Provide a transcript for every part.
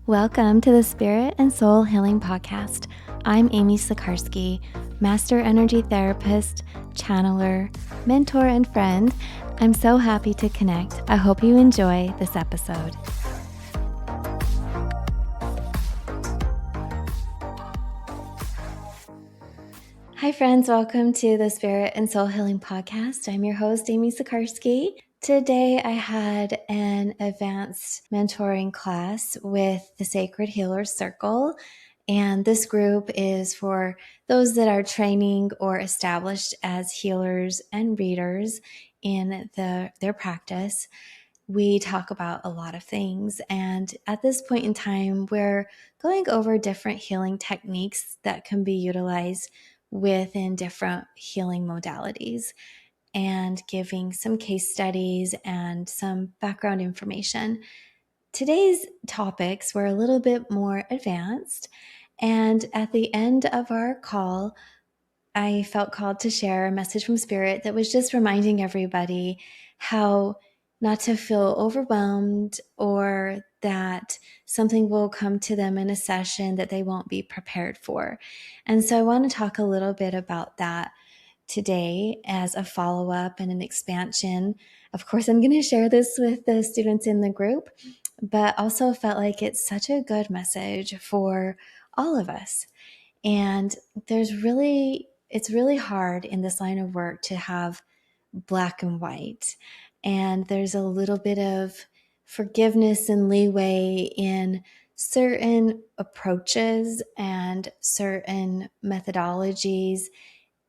Welcome to the Spirit and Soul Healing Podcast. I'm Amy Sikarskie, Master Energy Therapist, channeler, mentor, and friend. I'm so happy to connect. I hope you enjoy this episode. Hi friends, welcome to the Spirit and Soul Healing Podcast. I'm your host, Amy Sikarskie. Today I had an advanced mentoring class with the Sacred Healers Circle, and this group is for those that are training or established as healers and readers in their practice. We talk about a lot of things, and at this point in time, we're going over different healing techniques that can be utilized within different healing modalities, and giving some case studies and some background information. Today's topics were a little bit more advanced, and at the end of our call, I felt called to share a message from Spirit that was just reminding everybody how not to feel overwhelmed or that something will come to them in a session that they won't be prepared for. And so I want to talk a little bit about that today as a follow-up and an expansion. Of course, I'm going to share this with the students in the group, but also felt like it's such a good message for all of us. And it's really hard in this line of work to have black and white. And there's a little bit of forgiveness and leeway in certain approaches and certain methodologies.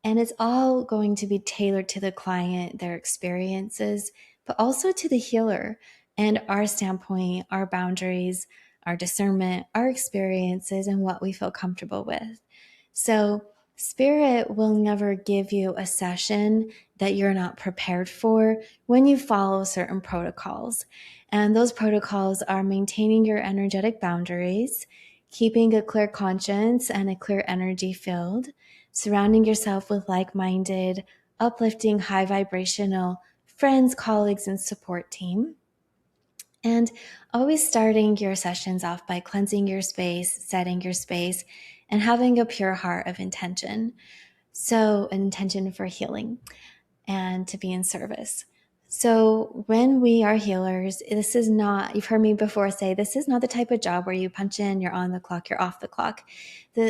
And it's all going to be tailored to the client, their experiences, but also to the healer and our standpoint, our boundaries, our discernment, our experiences, and what we feel comfortable with. So Spirit will never give you a session that you're not prepared for when you follow certain protocols. And those protocols are maintaining your energetic boundaries, keeping a clear conscience and a clear energy field, surrounding yourself with like-minded, uplifting, high vibrational friends, colleagues, and support team. And always starting your sessions off by cleansing your space, setting your space, and having a pure heart of intention. So an intention for healing and to be in service. So when we are healers, this is not, you've heard me before say, this is not the type of job where you punch in, you're on the clock, you're off the clock.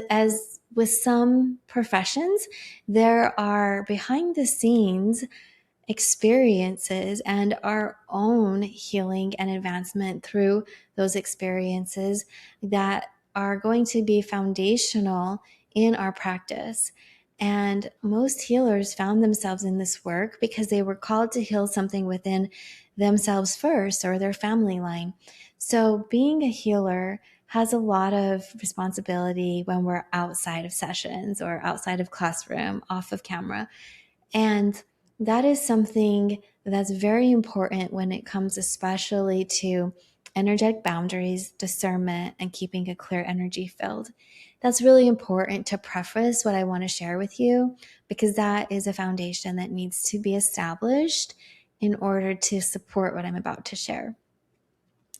As with some professions, there are behind the scenes experiences and our own healing and advancement through those experiences that are going to be foundational in our practice. And most healers found themselves in this work because they were called to heal something within themselves first or their family line. So being a healer has a lot of responsibility when we're outside of sessions or outside of classroom, off of camera. And that is something that's very important when it comes especially to energetic boundaries, discernment, and keeping a clear energy field. That's really important to preface what I want to share with you, because that is a foundation that needs to be established in order to support what I'm about to share.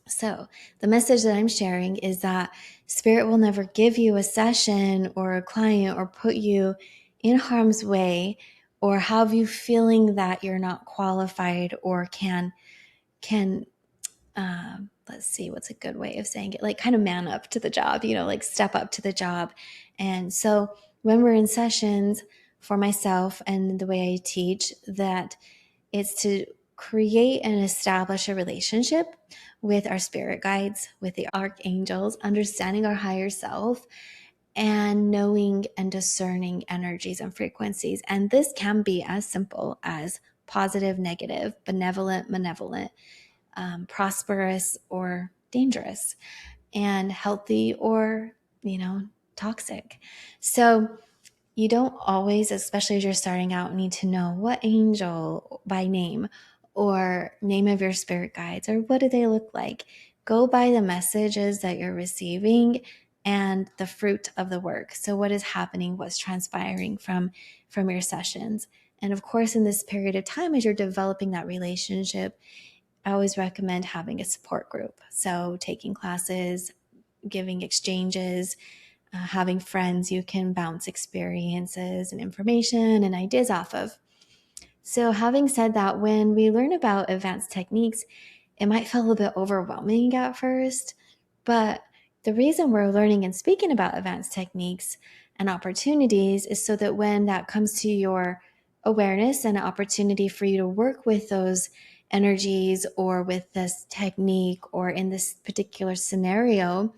So the message that I'm sharing is that Spirit will never give you a session or a client or put you in harm's way or have you feeling that you're not qualified or can let's see, what's a good way of saying it, like kind of man up to the job, like step up to the job. And so when we're in sessions, for myself and the way I teach, that it's to create and establish a relationship with our spirit guides, with the archangels, understanding our higher self, and knowing and discerning energies and frequencies. And this can be as simple as positive, negative, benevolent, malevolent, prosperous or dangerous, and healthy or, toxic. So you don't always, especially as you're starting out, need to know what angel by name or name of your spirit guides or what do they look like. Go by the messages that you're receiving and the fruit of the work. So what is happening, what's transpiring from your sessions. And of course, in this period of time, as you're developing that relationship, I always recommend having a support group. So taking classes, giving exchanges, having friends you can bounce experiences and information and ideas off of. So having said that, when we learn about advanced techniques, it might feel a little bit overwhelming at first, but the reason we're learning and speaking about advanced techniques and opportunities is so that when that comes to your awareness and an opportunity for you to work with those energies or with this technique or in this particular scenario,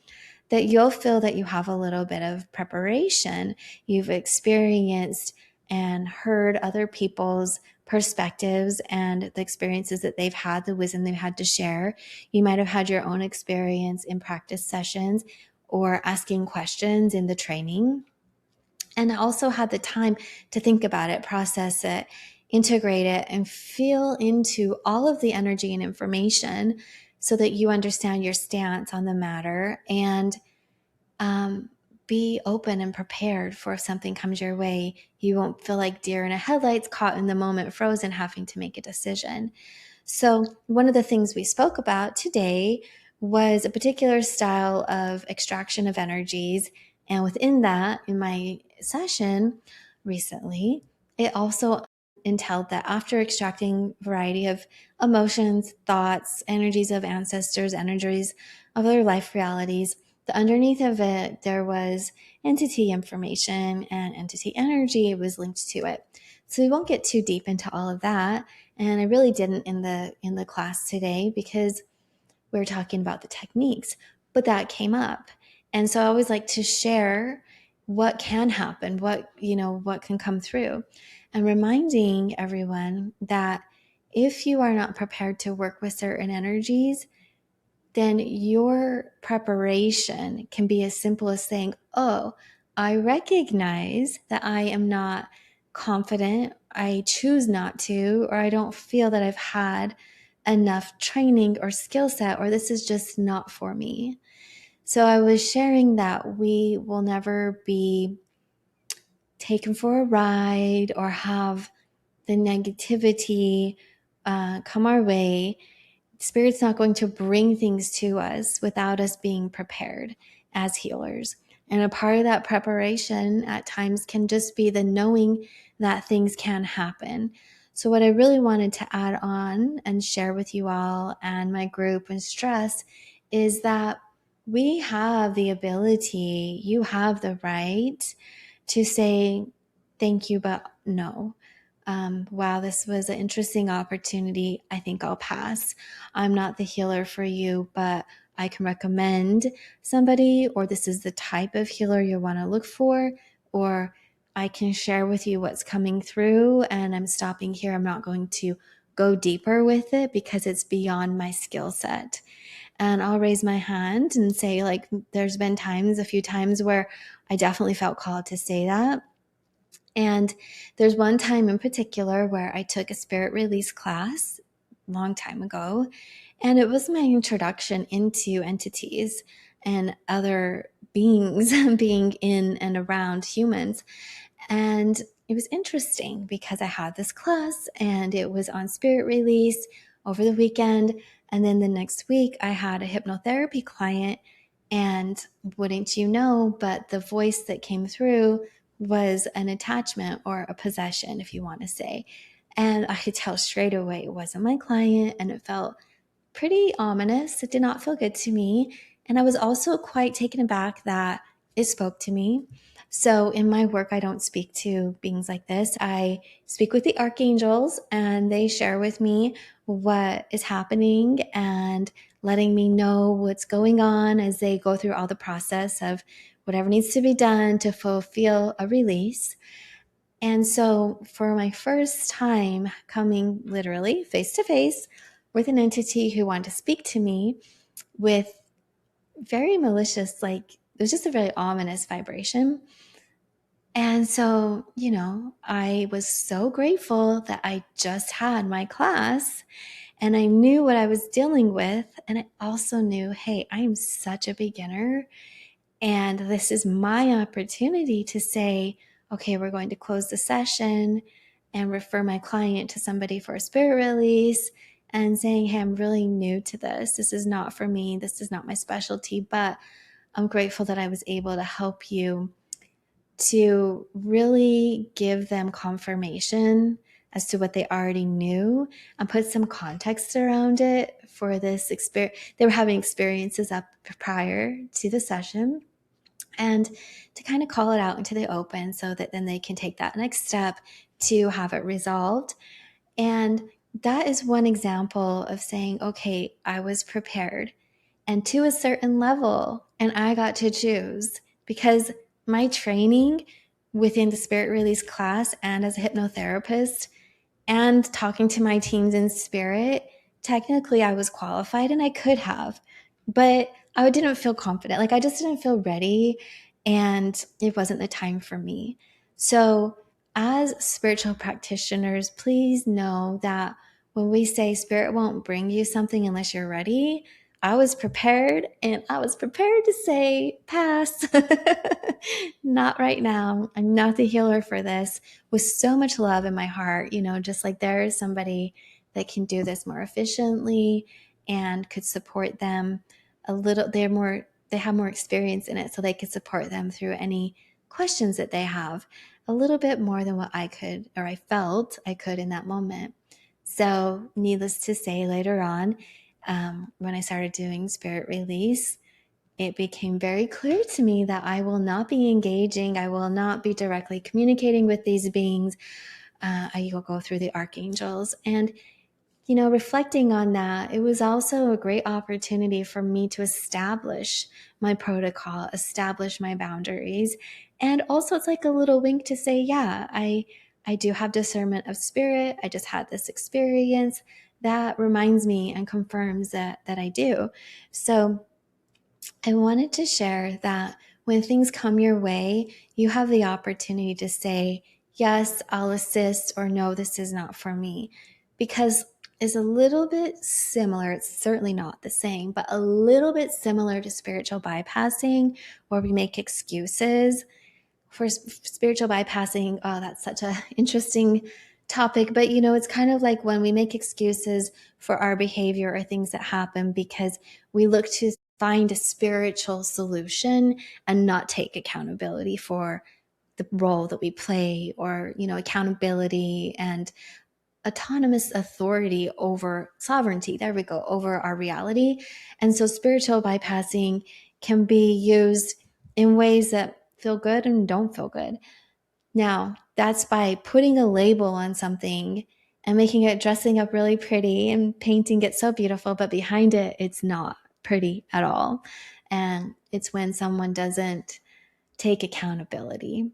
that you'll feel that you have a little bit of preparation. You've experienced and heard other people's perspectives and the experiences that they've had, the wisdom they've had to share. You might have had your own experience in practice sessions or asking questions in the training, and also had the time to think about it, process it, integrate it, and feel into all of the energy and information so that you understand your stance on the matter and be open and prepared for if something comes your way. You won't feel like deer in a headlights, caught in the moment, frozen, having to make a decision. So one of the things we spoke about today was a particular style of extraction of energies. And within that, in my session recently, it also entailed that after extracting a variety of emotions, thoughts, energies of ancestors, energies of other life realities, the underneath of it, there was entity information and entity energy was linked to it. So we won't get too deep into all of that. And I really didn't in the class today because we were talking about the techniques, but that came up. And so I always like to share what can happen, what can come through, and reminding everyone that if you are not prepared to work with certain energies, then your preparation can be as simple as saying, oh, I recognize that I am not confident, I choose not to, or I don't feel that I've had enough training or skill set, or this is just not for me. So I was sharing that we will never be taken for a ride or have the negativity come our way. Spirit's not going to bring things to us without us being prepared as healers. And a part of that preparation at times can just be the knowing that things can happen. So what I really wanted to add on and share with you all and my group and stress is that we have the ability, you have the right to say thank you, but no. Wow, this was an interesting opportunity. I think I'll pass. I'm not the healer for you, but I can recommend somebody, or this is the type of healer you want to look for, or I can share with you what's coming through and I'm stopping here. I'm not going to go deeper with it because it's beyond my skill set. And I'll raise my hand and say, like, there's been a few times where I definitely felt called to say that. And there's one time in particular where I took a spirit release class a long time ago, and it was my introduction into entities and other beings being in and around humans. And it was interesting because I had this class and it was on spirit release over the weekend. And then the next week I had a hypnotherapy client, and wouldn't you know, but the voice that came through was an attachment or a possession, if you want to say. And I could tell straight away it wasn't my client, and it felt pretty ominous. It did not feel good to me. And I was also quite taken aback that it spoke to me. So in my work, I don't speak to beings like this. I speak with the archangels, and they share with me what is happening and letting me know what's going on as they go through all the process of whatever needs to be done to fulfill a release. And so for my first time coming literally face to face with an entity who wanted to speak to me with very malicious, like, it was just a very ominous vibration. And so, I was so grateful that I just had my class and I knew what I was dealing with. And I also knew, hey, I am such a beginner. And this is my opportunity to say, okay, we're going to close the session and refer my client to somebody for a spirit release and saying, hey, I'm really new to this. This is not for me. This is not my specialty, but I'm grateful that I was able to help you to really give them confirmation as to what they already knew and put some context around it for this experience. They were having experiences up prior to the session, and to kind of call it out into the open so that then they can take that next step to have it resolved. And that is one example of saying, okay, I was prepared and to a certain level, and I got to choose, because my training within the spirit release class and as a hypnotherapist and talking to my teams in spirit, technically I was qualified and I could have, but I didn't feel confident. Like I just didn't feel ready, and it wasn't the time for me. So as spiritual practitioners, please know that when we say spirit won't bring you something unless you're ready, I was prepared, and I was prepared to say, pass. Not right now. I'm not the healer for this. With so much love in my heart, just like there is somebody that can do this more efficiently and could support them a little. They have more experience in it, so they could support them through any questions that they have a little bit more than what I could, or I felt I could in that moment. So needless to say, later on, when I started doing spirit release, it became very clear to me that I will not be engaging. I will not be directly communicating with these beings. I will go through the archangels. And, reflecting on that, it was also a great opportunity for me to establish my protocol, establish my boundaries. And also it's like a little wink to say, yeah, I do have discernment of spirit. I just had this experience that reminds me and confirms that I do. So I wanted to share that when things come your way, you have the opportunity to say, yes, I'll assist, or no, this is not for me. Because it's a little bit similar. It's certainly not the same, but a little bit similar to spiritual bypassing, where we make excuses. For spiritual bypassing, oh, that's such an interesting topic. But, it's kind of like when we make excuses for our behavior or things that happen because we look to find a spiritual solution and not take accountability for the role that we play, or, accountability and autonomous authority over sovereignty. There we go, over our reality. And so spiritual bypassing can be used in ways that feel good and don't feel good. Now, that's by putting a label on something and making it, dressing up really pretty and painting it so beautiful, but behind it, it's not pretty at all. And it's when someone doesn't take accountability.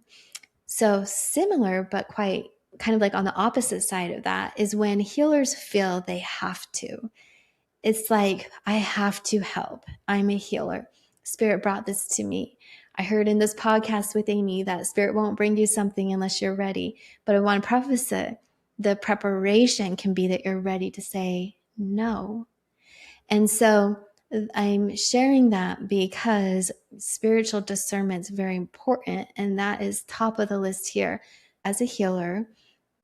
So similar, but quite kind of like on the opposite side of that, is when healers feel they have to. It's like, I have to help. I'm a healer. Spirit brought this to me. I heard in this podcast with Amy that spirit won't bring you something unless you're ready. But I want to preface it. The preparation can be that you're ready to say no. And so I'm sharing that because spiritual discernment is very important. And that is top of the list here. As a healer,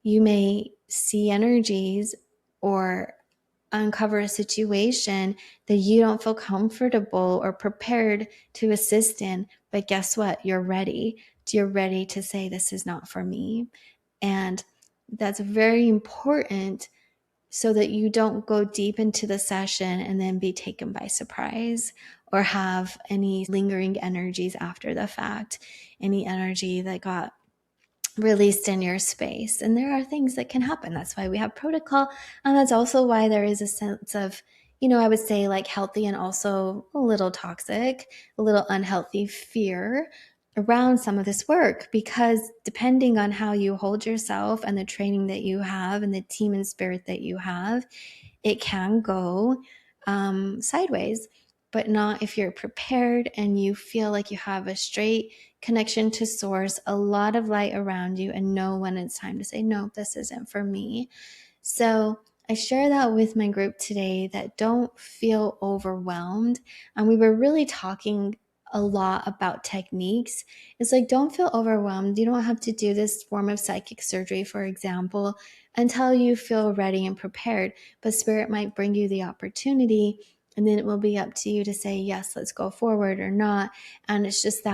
you may see energies or uncover a situation that you don't feel comfortable or prepared to assist in. But guess what? You're ready. You're ready to say, this is not for me. And that's very important so that you don't go deep into the session and then be taken by surprise or have any lingering energies after the fact, any energy that got released in your space. And there are things that can happen. That's why we have protocol. And that's also why there is a sense of, I would say like healthy and also a little toxic, a little unhealthy fear around some of this work, because depending on how you hold yourself and the training that you have and the team and spirit that you have, it can go sideways, but not if you're prepared and you feel like you have a straight connection to source, a lot of light around you, and know when it's time to say, no, this isn't for me. So I share that with my group today, that don't feel overwhelmed. And we were really talking a lot about techniques. It's like, don't feel overwhelmed. You don't have to do this form of psychic surgery, for example, until you feel ready and prepared. But spirit might bring you the opportunity And then it will be up to you to say, yes, let's go forward or not. And it's just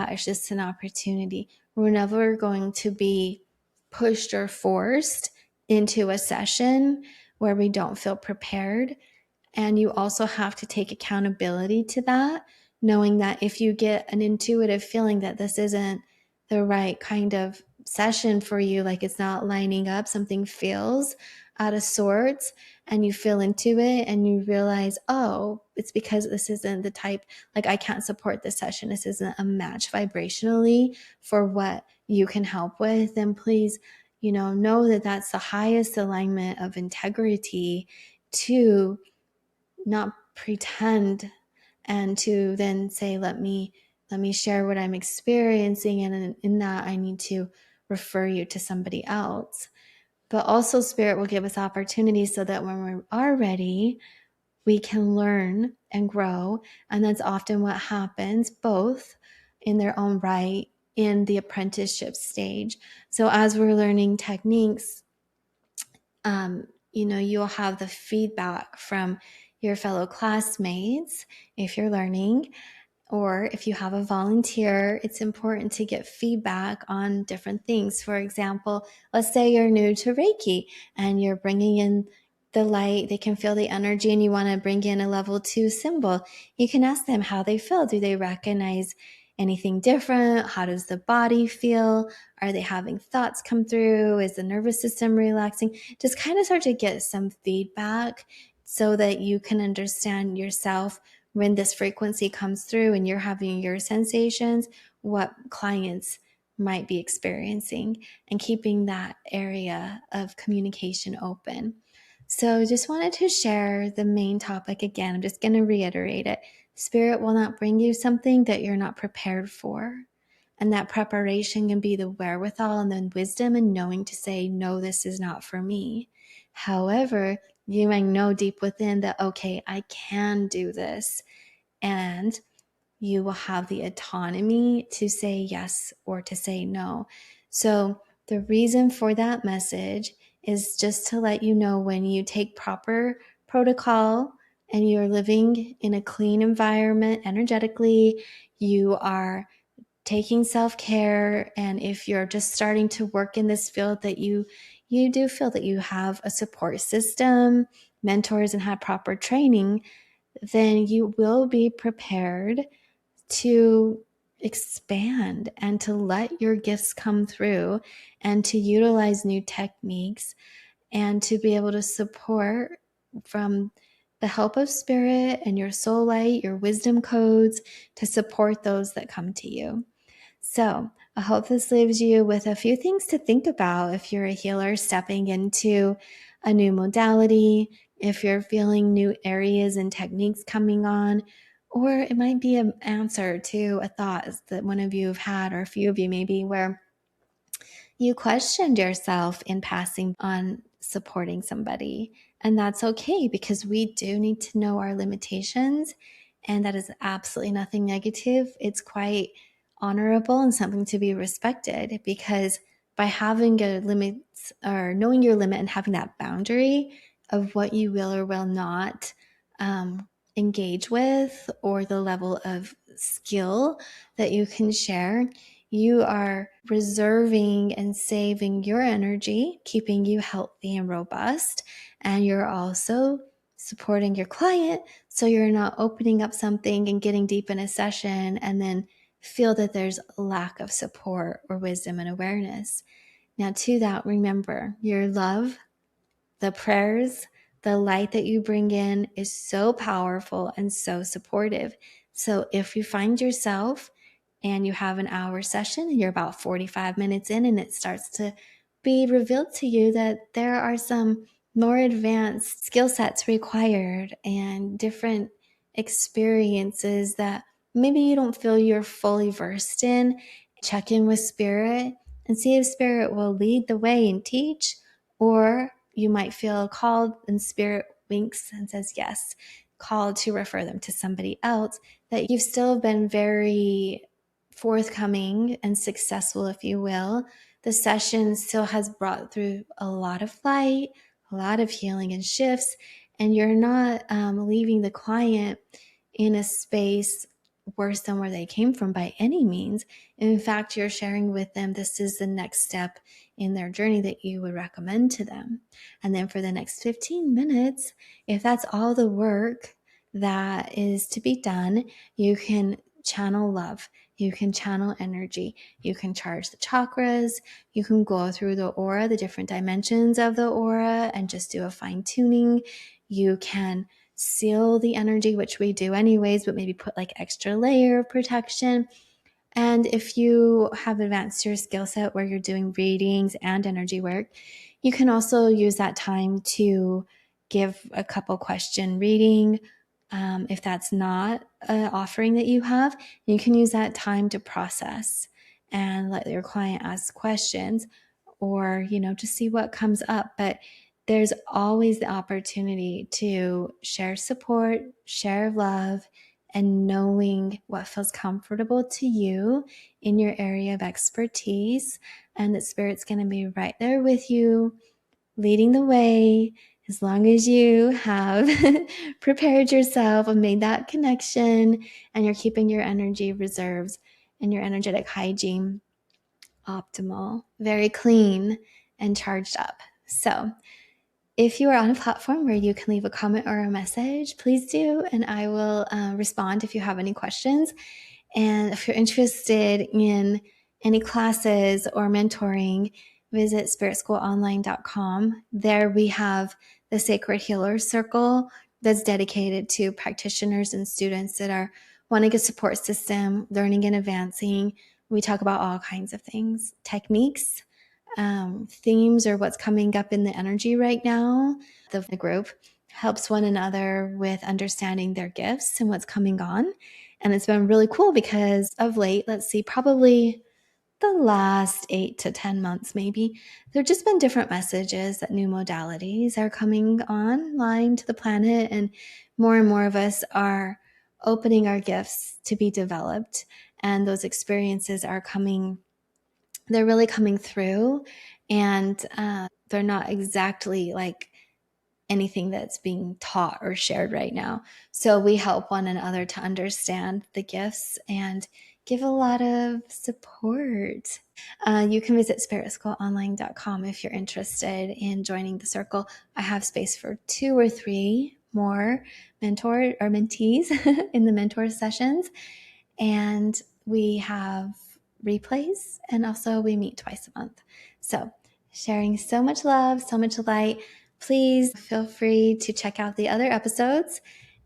an opportunity. We're never going to be pushed or forced into a session where we don't feel prepared. And you also have to take accountability to that, knowing that if you get an intuitive feeling that this isn't the right kind of session for you, like it's not lining up, something feels out of sorts, and you feel into it and you realize, oh, it's because this isn't the type, like I can't support this session. This isn't a match vibrationally for what you can help with. Then please, know that that's the highest alignment of integrity to not pretend and to then say, let me share what I'm experiencing, and in that I need to refer you to somebody else. But also Spirit will give us opportunities so that when we are ready, we can learn and grow. And that's often what happens, both in their own right in the apprenticeship stage. So as we're learning techniques, you'll have the feedback from your fellow classmates if you're learning, or if you have a volunteer. It's important to get feedback on different things. For example, let's say you're new to Reiki and you're bringing in the light, they can feel the energy, and you want to bring in a level 2 symbol. You can ask them how they feel. Do they recognize anything different? How does the body feel? Are they having thoughts come through? Is the nervous system relaxing? Just kind of start to get some feedback so that you can understand yourself when this frequency comes through and you're having your sensations, what clients might be experiencing, and keeping that area of communication open. So just wanted to share the main topic again. I'm just going to reiterate it. Spirit will not bring you something that you're not prepared for. And that preparation can be the wherewithal and then wisdom and knowing to say, no, this is not for me. However, you might know deep within that, okay, I can do this. And you will have the autonomy to say yes or to say no. So the reason for that message is just to let you know, when you take proper protocol and you're living in a clean environment energetically, you are taking self-care, and if you're just starting to work in this field, that you do feel that you have a support system, mentors, and have proper training, then you will be prepared to expand and to let your gifts come through and to utilize new techniques and to be able to support from the help of Spirit and your soul light, your wisdom codes, to support those that come to you. So I hope this leaves you with a few things to think about if you're a healer stepping into a new modality, if you're feeling new areas and techniques coming on, or it might be an answer to a thought that one of you have had, or a few of you maybe, where you questioned yourself in passing on supporting somebody. And that's okay, because we do need to know our limitations. And that is absolutely nothing negative. It's quite honorable and something to be respected, because by having a limit, or knowing your limit and having that boundary of what you will or will not engage with, or the level of skill that you can share, you are reserving and saving your energy, keeping you healthy and robust. And you're also supporting your client, so you're not opening up something and getting deep in a session and then feel that there's a lack of support or wisdom and awareness. Now, to that, remember, your love, the prayers, the light that you bring in is so powerful and so supportive. So if you find yourself and you have an hour session and you're about 45 minutes in, and it starts to be revealed to you that there are some more advanced skill sets required and different experiences that maybe you don't feel you're fully versed in, check in with Spirit and see if Spirit will lead the way and teach, or you might feel called and Spirit winks and says yes, called to refer them to somebody else, that you've still been very forthcoming and successful, if you will. The session still has brought through a lot of light, a lot of healing and shifts, and you're not leaving the client in a space worse than where they came from by any means. In fact, you're sharing with them this is the next step in their journey that you would recommend to them. And then for the next 15 minutes, if that's all the work that is to be done, you can channel love. You can channel energy. You can charge the chakras. You can go through the aura, the different dimensions of the aura, and just do a fine tuning. You can seal the energy, which we do anyways, but maybe put like extra layer of protection. And if you have advanced your skill set where you're doing readings and energy work, you can also use that time to give a couple question reading. If that's not an offering that you have, you can use that time to process and let your client ask questions, or, just see what comes up. But there's always the opportunity to share support, share love, and knowing what feels comfortable to you in your area of expertise, and that Spirit's going to be right there with you, leading the way, as long as you have prepared yourself and made that connection, and you're keeping your energy reserves and your energetic hygiene optimal, very clean, and charged up. So if you are on a platform where you can leave a comment or a message, please do, and I will respond if you have any questions. And if you're interested in any classes or mentoring, visit spiritschoolonline.com. There we have the Sacred Healer Circle that's dedicated to practitioners and students that are wanting a support system, learning and advancing. We talk about all kinds of things, techniques, themes, or what's coming up in the energy right now. The group helps one another with understanding their gifts and what's coming on. And it's been really cool because of late, let's see, probably the last 8 to 10 months, maybe, there have just been different messages that new modalities are coming online to the planet. And more of us are opening our gifts to be developed. And those experiences are coming, they're really coming through. And they're not exactly like anything that's being taught or shared right now. So we help one another to understand the gifts and give a lot of support. You can visit spiritschoolonline.com if you're interested in joining the circle. I have space for 2 or 3 more mentor or mentees in the mentor sessions. And we have replays, and also we meet twice a month. So sharing so much love, so much light. Please feel free to check out the other episodes.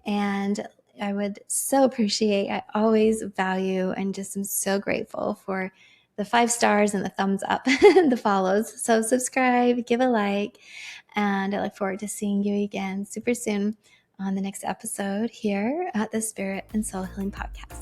And I would so appreciate, I always value and just am so grateful for the 5 stars and the thumbs up, the follows. So subscribe, give a like, and I look forward to seeing you again super soon on the next episode here at the Spirit and Soul Healing Podcast.